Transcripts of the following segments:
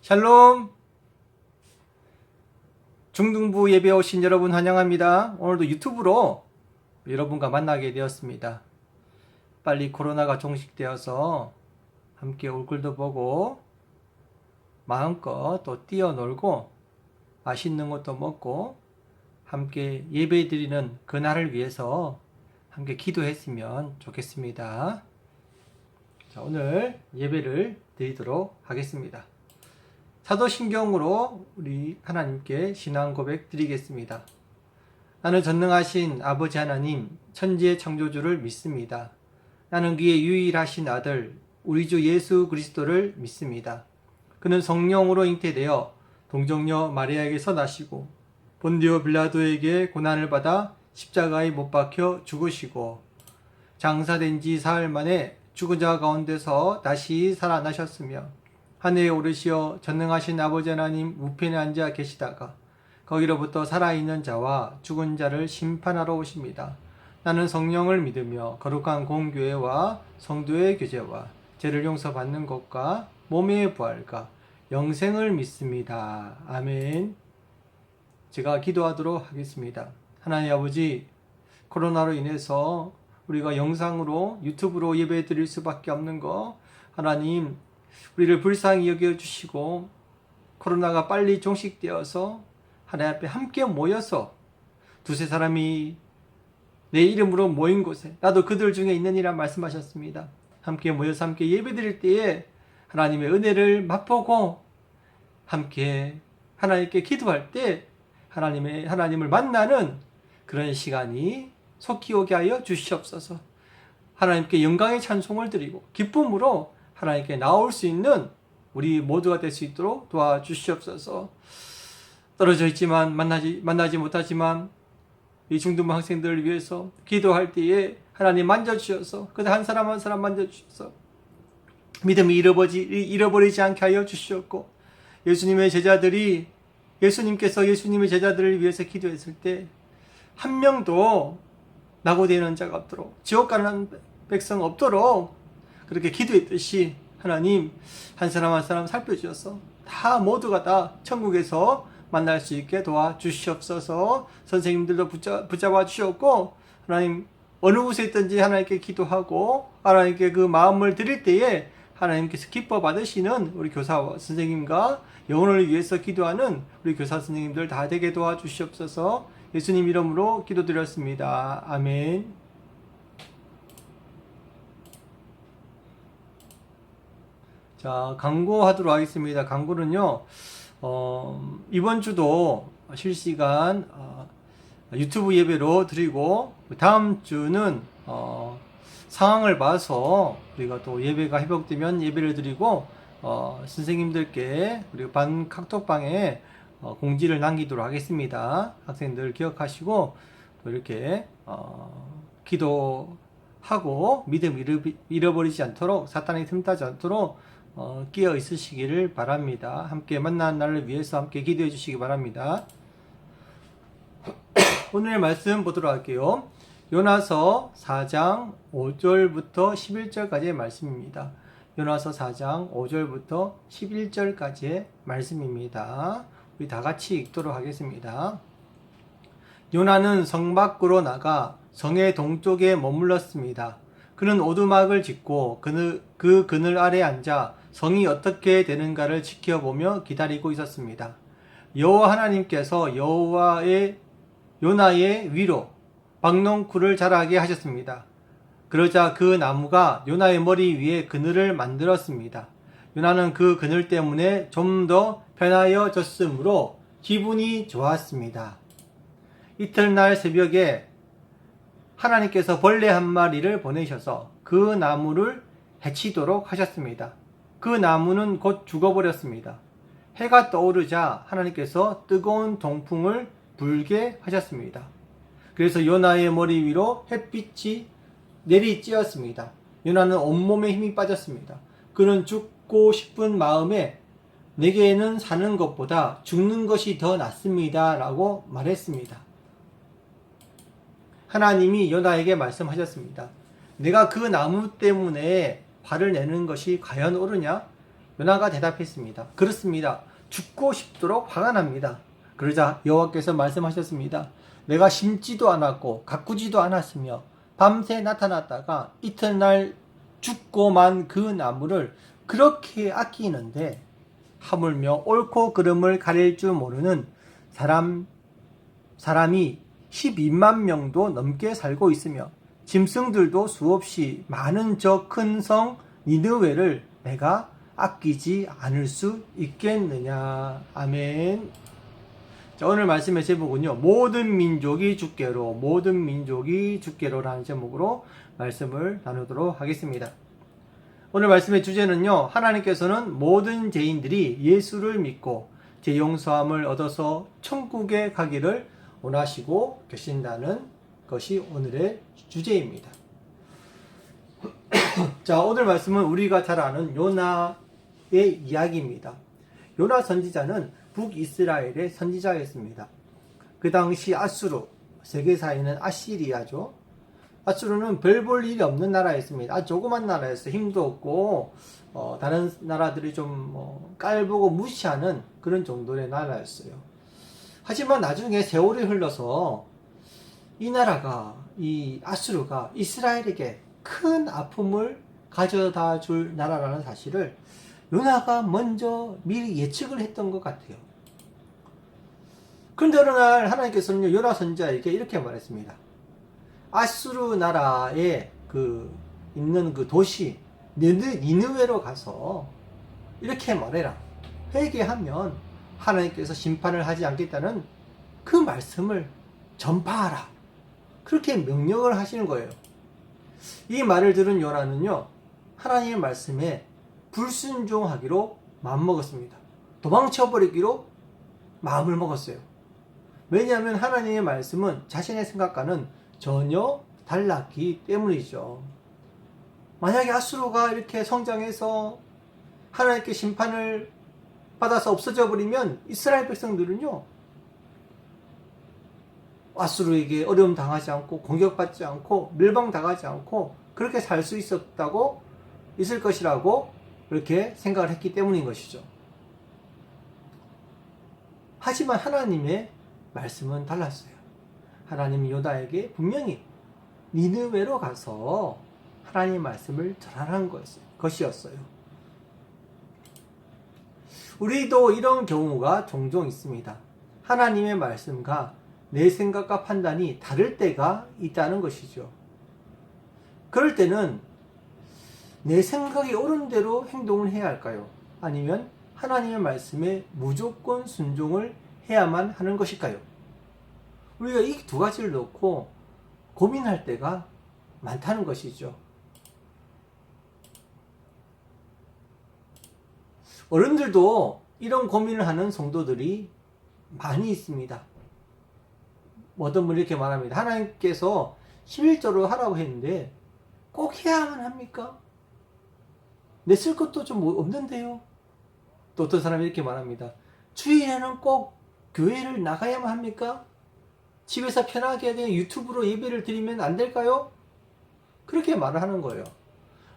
샬롬. 중등부 예배 오신 여러분 환영합니다. 오늘도 유튜브로 여러분과 만나게 되었습니다. 빨리 코로나가 종식되어서 함께 얼굴도 보고 마음껏 또 뛰어놀고 맛있는 것도 먹고 함께 예배 드리는 그날을 위해서 함께 기도했으면 좋겠습니다. 자, 오늘 예배를 드리도록 하겠습니다. 사도신경으로 우리 하나님께 신앙 고백 드리겠습니다. 나는 전능하신 아버지 하나님, 천지의 창조주를 믿습니다. 나는 그의 유일하신 아들, 우리 주 예수 그리스도를 믿습니다. 그는 성령으로 잉태되어 동정녀 마리아에게서 나시고 본디오 빌라도에게 고난을 받아 십자가에 못 박혀 죽으시고 장사된 지 사흘 만에 죽은 자 가운데서 다시 살아나셨으며 하늘에 오르시어 전능하신 아버지 하나님 우편에 앉아 계시다가 거기로부터 살아있는 자와 죽은 자를 심판하러 오십니다. 나는 성령을 믿으며 거룩한 공교회와 성도의 교제와 죄를 용서받는 것과 몸의 부활과 영생을 믿습니다. 아멘. 제가 기도하도록 하겠습니다. 하나님 아버지, 코로나로 인해서 우리가 영상으로 유튜브로 예배 드릴 수밖에 없는 거 하나님 우리를 불쌍히 여겨주시고 코로나가 빨리 종식되어서 하나님 앞에 함께 모여서 두세 사람이 내 이름으로 모인 곳에 나도 그들 중에 있느니라 말씀하셨습니다. 함께 모여서 함께 예배드릴 때에 하나님의 은혜를 맛보고 함께 하나님께 기도할 때 하나님을 만나는 그런 시간이 속히 오게 하여 주시옵소서. 하나님께 영광의 찬송을 드리고 기쁨으로 하나님께 나올 수 있는 우리 모두가 될 수 있도록 도와주시옵소서. 떨어져 있지만 만나지 못하지만 이 중등부 학생들을 위해서 기도할 때에 하나님 만져주셔서 그들 한 사람 한 사람 만져주셔서 믿음이 잃어버리지 않게 하여 주시옵고 예수님의 제자들이 예수님께서 예수님의 제자들을 위해서 기도했을 때 한 명도 낙오되는 자가 없도록 지옥 가는 백성 없도록 그렇게 기도했듯이 하나님 한 사람 한 사람 살펴주셔서 다 모두가 다 천국에서 만날 수 있게 도와주시옵소서. 선생님들도 붙잡아 주셨고 하나님 어느 곳에 있든지 하나님께 기도하고 하나님께 그 마음을 드릴 때에 하나님께서 기뻐 받으시는 우리 교사와 선생님과 영혼을 위해서 기도하는 우리 교사 선생님들 다 되게 도와주시옵소서. 예수님 이름으로 기도드렸습니다. 아멘. 자, 광고하도록 하겠습니다. 광고는요, 이번 주도 실시간 유튜브 예배로 드리고, 다음 주는 상황을 봐서 우리가 또 예배가 회복되면 예배를 드리고, 선생님들께 그리고 반 카톡방에 공지를 남기도록 하겠습니다. 학생들 기억하시고 또 이렇게 기도하고 믿음 잃어버리지 않도록 사탄이 틈타지 않도록 끼어 있으시기를 바랍니다. 함께 만나는 날을 위해서 함께 기도해 주시기 바랍니다. 오늘의 말씀 보도록 할게요. 요나서 4장 5절부터 11절까지의 말씀입니다. 요나서 4장 5절부터 11절까지의 말씀입니다. 우리 다 같이 읽도록 하겠습니다. 요나는 성 밖으로 나가 성의 동쪽에 머물렀습니다. 그는 오두막을 짓고 그 그늘 아래 앉아 성이 어떻게 되는가를 지켜보며 기다리고 있었습니다. 여호와 하나님께서 요나의 위로 박농쿨을 자라게 하셨습니다. 그러자 그 나무가 요나의 머리 위에 그늘을 만들었습니다. 요나는 그 그늘 때문에 좀 더 편하여졌으므로 기분이 좋았습니다. 이튿날 새벽에 하나님께서 벌레 한 마리를 보내셔서 그 나무를 해치도록 하셨습니다. 그 나무는 곧 죽어버렸습니다. 해가 떠오르자 하나님께서 뜨거운 동풍을 불게 하셨습니다. 그래서 요나의 머리 위로 햇빛이 내리쬐었습니다. 요나는 온몸에 힘이 빠졌습니다. 그는 죽고 싶은 마음에 내게는 사는 것보다 죽는 것이 더 낫습니다. 라고 말했습니다. 하나님이 요나에게 말씀하셨습니다. 내가 그 나무 때문에 발을 내는 것이 과연 옳으냐? 요나가 대답했습니다. 그렇습니다. 죽고 싶도록 화가 납니다. 그러자 여호와께서 말씀하셨습니다. 내가 심지도 않았고 가꾸지도 않았으며 밤새 나타났다가 이튿날 죽고 만 그 나무를 그렇게 아끼는데 하물며 옳고 그름을 가릴 줄 모르는 사람이 12만 명도 넘게 살고 있으며 짐승들도 수없이 많은 저 큰 성 니느웨를 내가 아끼지 않을 수 있겠느냐. 아멘. 자, 오늘 말씀의 제목은요, 모든 민족이 주께로라는 제목으로 말씀을 나누도록 하겠습니다. 오늘 말씀의 주제는요, 하나님께서는 모든 죄인들이 예수를 믿고 죄 용서함을 얻어서 천국에 가기를 원하시고 계신다는 것이 오늘의 주제입니다. 자, 오늘 말씀은 우리가 잘 아는 요나의 이야기입니다. 요나 선지자는 북이스라엘의 선지자였습니다. 그 당시 아수르, 세계사에는 아시리아죠. 아수르는 별 볼 일이 없는 나라였습니다. 아주 조그만 나라였어요. 힘도 없고 다른 나라들이 좀 깔보고 무시하는 그런 정도의 나라였어요. 하지만 나중에 세월이 흘러서 이 나라가, 이 아수르가 이스라엘에게 큰 아픔을 가져다 줄 나라라는 사실을 요나가 먼저 미리 예측을 했던 것 같아요. 그런데 어느 날 하나님께서는 요나 선지자에게 이렇게 말했습니다. 아수르 나라에 있는 그 도시 니느웨로 가서 이렇게 말해라. 회개하면 하나님께서 심판을 하지 않겠다는 그 말씀을 전파하라. 그렇게 명령을 하시는 거예요. 이 말을 들은 요나는요, 하나님의 말씀에 불순종하기로 마음먹었습니다. 도망쳐버리기로 마음을 먹었어요. 왜냐하면 하나님의 말씀은 자신의 생각과는 전혀 달랐기 때문이죠. 만약에 아수르가 이렇게 성장해서 하나님께 심판을 받아서 없어져 버리면 이스라엘 백성들은요, 아수르에게 어려움 당하지 않고 공격받지 않고 멸망당하지 않고 그렇게 살 수 있을 것이라고 그렇게 생각을 했기 때문인 것이죠. 하지만 하나님의 말씀은 달랐어요. 하나님이 요나에게 분명히 니느웨로 가서 하나님의 말씀을 전하라는 것이었어요. 우리도 이런 경우가 종종 있습니다. 하나님의 말씀과 내 생각과 판단이 다를 때가 있다는 것이죠. 그럴 때는 내 생각이 옳은 대로 행동을 해야 할까요? 아니면 하나님의 말씀에 무조건 순종을 해야만 하는 것일까요? 우리가 이 두 가지를 놓고 고민할 때가 많다는 것이죠. 어른들도 이런 고민을 하는 성도들이 많이 있습니다. 어떤 분이 이렇게 말합니다. 하나님께서 11조를 하라고 했는데 꼭 해야만 합니까? 내 쓸 것도 좀 없는데요. 또 어떤 사람이 이렇게 말합니다. 주일에는 꼭 교회를 나가야만 합니까? 집에서 편하게 그냥 유튜브로 예배를 드리면 안 될까요? 그렇게 말을 하는 거예요.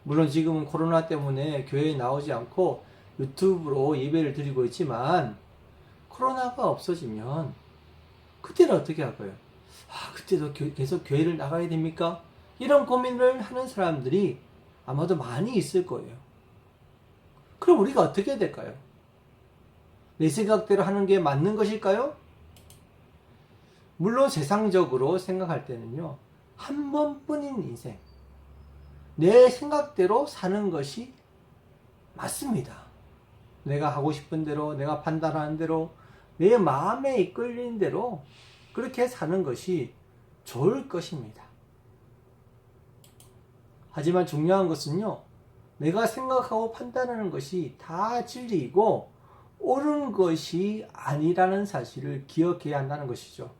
물론 지금은 코로나 때문에 교회에 나오지 않고 유튜브로 예배를 드리고 있지만 코로나가 없어지면 그때는 어떻게 할까요? 그때도 계속 교회를 나가야 됩니까? 이런 고민을 하는 사람들이 아마도 많이 있을 거예요. 그럼 우리가 어떻게 해야 될까요? 내 생각대로 하는 게 맞는 것일까요? 물론 세상적으로 생각할 때는요, 한 번뿐인 인생, 내 생각대로 사는 것이 맞습니다. 내가 하고 싶은 대로, 내가 판단하는 대로, 내 마음에 이끌리는 대로 그렇게 사는 것이 좋을 것입니다. 하지만 중요한 것은요, 내가 생각하고 판단하는 것이 다 진리이고 옳은 것이 아니라는 사실을 기억해야 한다는 것이죠.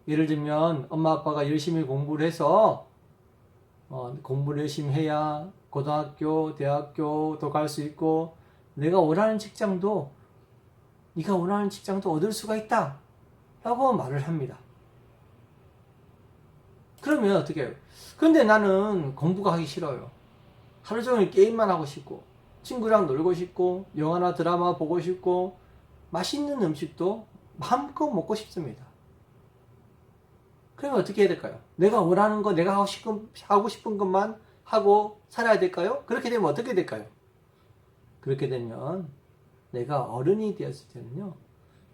예를 들면 엄마 아빠가 열심히 공부를 해서 공부를 열심히 해야 고등학교, 대학교도 갈 수 있고 내가 원하는 직장도 네가 원하는 직장도 얻을 수가 있다 라고 말을 합니다. 그러면 어떻게 해요? 근데 나는 공부가 하기 싫어요. 하루 종일 게임만 하고 싶고 친구랑 놀고 싶고 영화나 드라마 보고 싶고 맛있는 음식도 마음껏 먹고 싶습니다. 그러면 어떻게 해야 될까요? 내가 원하는 거, 내가 하고 싶은 것만 하고 살아야 될까요? 그렇게 되면 어떻게 될까요? 그렇게 되면 내가 어른이 되었을 때는요,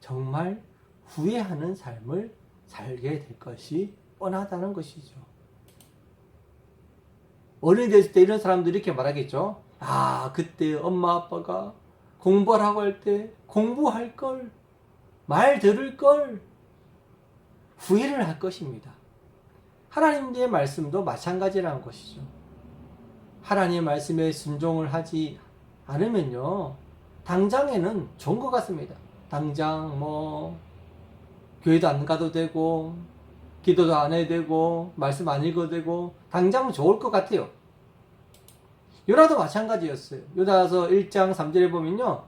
정말 후회하는 삶을 살게 될 것이 뻔하다는 것이죠. 어른이 됐을 때 이런 사람들이 이렇게 말하겠죠. 아, 그때 엄마 아빠가 공부하라고 할 때 공부할 걸, 말 들을 걸, 후회를 할 것입니다. 하나님의 말씀도 마찬가지라는 것이죠. 하나님의 말씀에 순종을 하지 않으면요, 당장에는 좋은 것 같습니다. 당장 교회도 안 가도 되고 기도도 안 해도 되고 말씀 안 읽어도 되고 당장 좋을 것 같아요. 요나도 마찬가지였어요. 요나서 1장 3절에 보면요,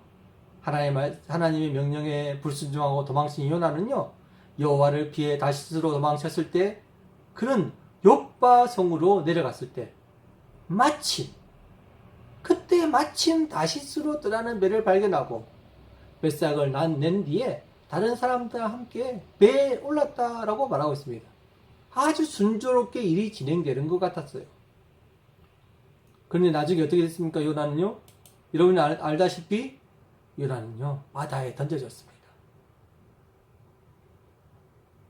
하나님의 명령에 불순종하고 도망친 요나는요, 여호와를 피해 다시스로 도망쳤을 때, 그는 욥바 성으로 내려갔을 때 그때 마침 다시스로 떠나는 배를 발견하고 뱃삭을 낸 뒤에 다른 사람들과 함께 배에 올랐다라고 말하고 있습니다. 아주 순조롭게 일이 진행되는 것 같았어요. 그런데 나중에 어떻게 됐습니까? 요나는요, 여러분이 알다시피 요나는요, 바다에 던져졌습니다.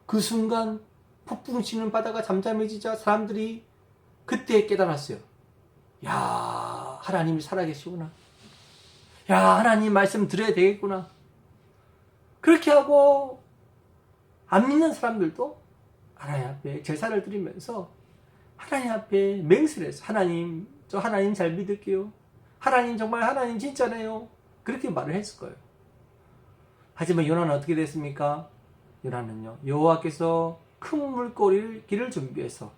그 순간 폭풍 치는 바다가 잠잠해지자 사람들이 그때 깨달았어요. 야, 하나님이 살아계시구나. 야, 하나님 말씀 들어야 되겠구나. 그렇게 하고 안 믿는 사람들도 하나님 앞에 제사를 드리면서 하나님 앞에 맹세해서, 하나님, 저 하나님 잘 믿을게요. 하나님, 정말 하나님 진짜네요. 그렇게 말을 했을 거예요. 하지만 요나는 어떻게 됐습니까? 요나는요, 여호와께서 큰 물고기를 준비해서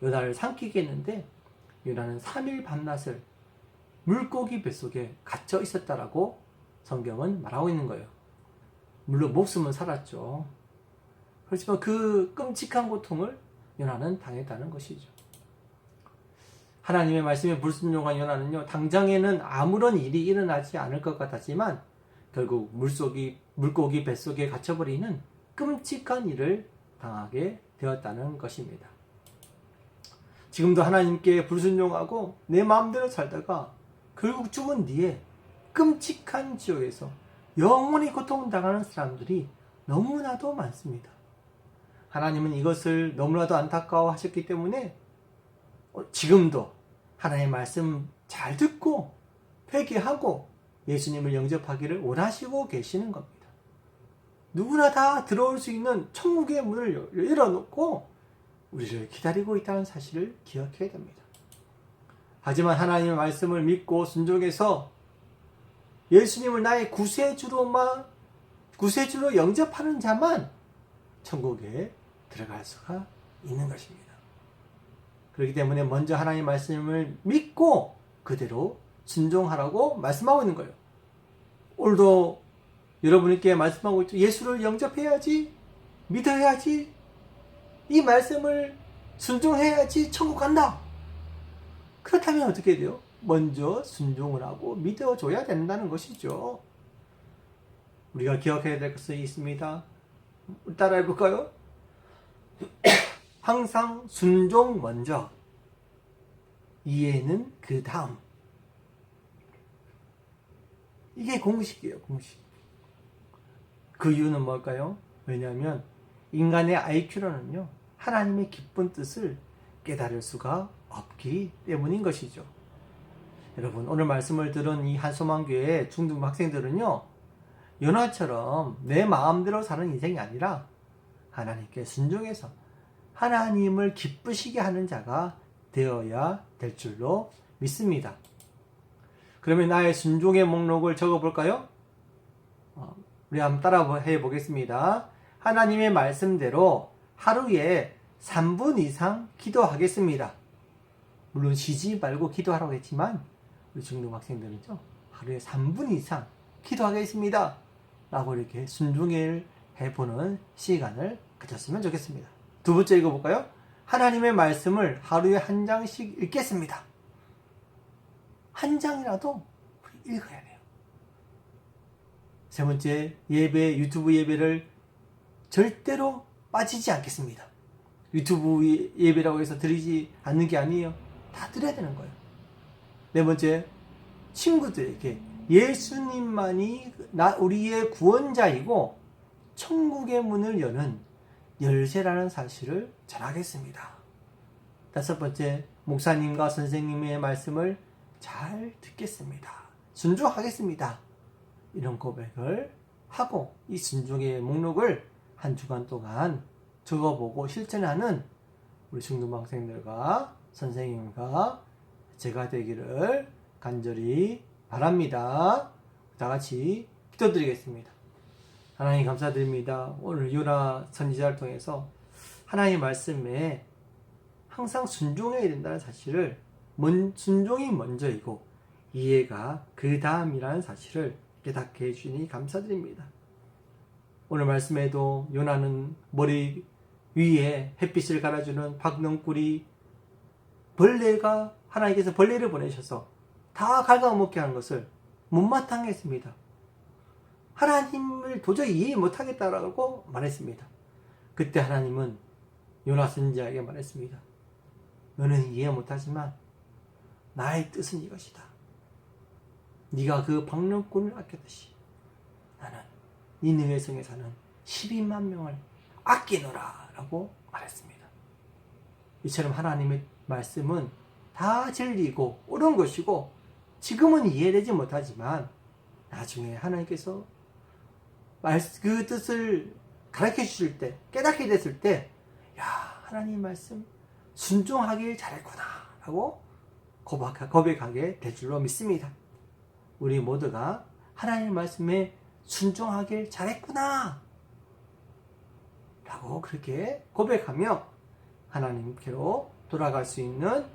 요나를 삼키게 했는데, 요나는 3일 밤낮을 물고기 뱃속에 갇혀 있었다라고 성경은 말하고 있는 거예요. 물론 목숨은 살았죠. 그렇지만 그 끔찍한 고통을 요나는 당했다는 것이죠. 하나님의 말씀에 불순종한 요나는요, 당장에는 아무런 일이 일어나지 않을 것 같았지만 결국 물고기 뱃속에 갇혀버리는 끔찍한 일을 당하게 되었다는 것입니다. 지금도 하나님께 불순종하고 내 마음대로 살다가 결국 죽은 뒤에 끔찍한 지옥에서 영원히 고통당하는 사람들이 너무나도 많습니다. 하나님은 이것을 너무나도 안타까워 하셨기 때문에 지금도 하나님의 말씀 잘 듣고 회개하고 예수님을 영접하기를 원하시고 계시는 겁니다. 누구나 다 들어올 수 있는 천국의 문을 열어놓고 우리를 기다리고 있다는 사실을 기억해야 됩니다. 하지만 하나님의 말씀을 믿고 순종해서 예수님을 나의 구세주로 영접하는 자만 천국에 들어갈 수가 있는 것입니다. 그렇기 때문에 먼저 하나님의 말씀을 믿고 그대로 순종하라고 말씀하고 있는 거예요. 오늘도 여러분께 말씀하고 있죠. 예수를 영접해야지, 믿어야지, 이 말씀을 순종해야지 천국 간다. 그렇다면 어떻게 돼요? 먼저 순종을 하고 믿어줘야 된다는 것이죠. 우리가 기억해야 될 것이 있습니다. 따라해 볼까요? 항상 순종 먼저, 이해는 그 다음. 이게 공식이에요, 공식. 그 이유는 뭘까요? 왜냐하면 인간의 IQ로는요, 하나님의 기쁜 뜻을 깨달을 수가 없기 때문인 것이죠. 여러분, 오늘 말씀을 들은 이 한소망교회 중등부 학생들은요, 요나처럼 내 마음대로 사는 인생이 아니라 하나님께 순종해서 하나님을 기쁘시게 하는 자가 되어야 될 줄로 믿습니다. 그러면 나의 순종의 목록을 적어볼까요? 우리 한번 따라 해보겠습니다. 하나님의 말씀대로 하루에 3분 이상 기도하겠습니다. 물론 쉬지 말고 기도하라고 했지만 우리 중등학생들은요, 하루에 3분 이상 기도하겠습니다 라고 이렇게 순종을 해보는 시간을 가졌으면 좋겠습니다. 두 번째 읽어볼까요? 하나님의 말씀을 하루에 한 장씩 읽겠습니다. 한 장이라도 읽어야 돼요. 세 번째, 유튜브 예배를 절대로 빠지지 않겠습니다. 유튜브 예배라고 해서 드리지 않는 게 아니에요. 다 드려야 되는 거예요. 네 번째, 친구들에게 예수님만이 우리의 구원자이고 천국의 문을 여는 열쇠라는 사실을 전하겠습니다. 다섯 번째, 목사님과 선생님의 말씀을 잘 듣겠습니다. 순종하겠습니다. 이런 고백을 하고 이 순종의 목록을 한 주간 동안 적어보고 실천하는 우리 중등학생들과 선생님과 제가 되기를 간절히 바랍니다. 다 같이 기도드리겠습니다. 하나님 감사드립니다. 오늘 요나 선지자를 통해서 하나님의 말씀에 항상 순종해야 된다는 사실을 순종이 먼저이고 이해가 그 다음이라는 사실을 깨닫게 해주니 감사드립니다. 오늘 말씀에도 요나는 머리 위에 햇빛을 갈아주는 박넝쿨이 벌레가 하나님께서 벌레를 보내셔서 다 갉아먹게 하는 것을 못마땅해 했습니다. 하나님을 도저히 이해 못하겠다라고 말했습니다. 그때 하나님은 요나 선지자에게 말했습니다. 너는 이해 못하지만 나의 뜻은 이것이다. 네가 그 박넝쿨을 아꼈듯이 나는 니느웨 성에 사는 12만 명을 아끼노라 라고 말했습니다. 이처럼 하나님의 말씀은 다 진리고 옳은 것이고 지금은 이해되지 못하지만 나중에 하나님께서 그 뜻을 가르쳐 주실 때, 깨닫게 됐을 때, 야, 하나님 말씀 순종하길 잘했구나 라고 고백하게 될 줄로 믿습니다. 우리 모두가 하나님 말씀에 순종하길 잘했구나 라고 그렇게 고백하며 하나님께로 돌아갈 수 있는,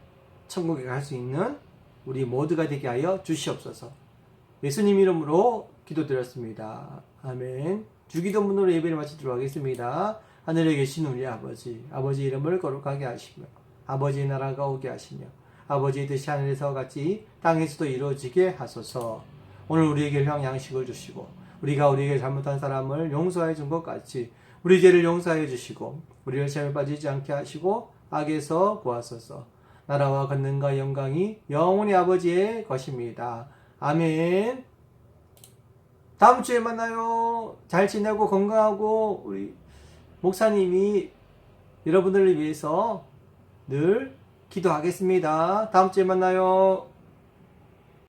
천국에 갈 수 있는 우리 모두가 되게 하여 주시옵소서. 예수님 이름으로 기도드렸습니다. 아멘. 주기도문으로 예배를 마치도록 하겠습니다. 하늘에 계신 우리 아버지, 아버지 이름을 거룩하게 하시며 아버지의 나라가 오게 하시며 아버지의 뜻이 하늘에서 같이 땅에서도 이루어지게 하소서. 오늘 우리에게 일용 양식을 주시고 우리가 우리에게 잘못한 사람을 용서해 준 것 같이 우리 죄를 용서해 주시고 우리를 시험에 빠지지 않게 하시고 악에서 구하소서. 나라와 권능과 영광이 영원히 아버지의 것입니다. 아멘. 다음 주에 만나요. 잘 지내고 건강하고 우리 목사님이 여러분들을 위해서 늘 기도하겠습니다. 다음 주에 만나요.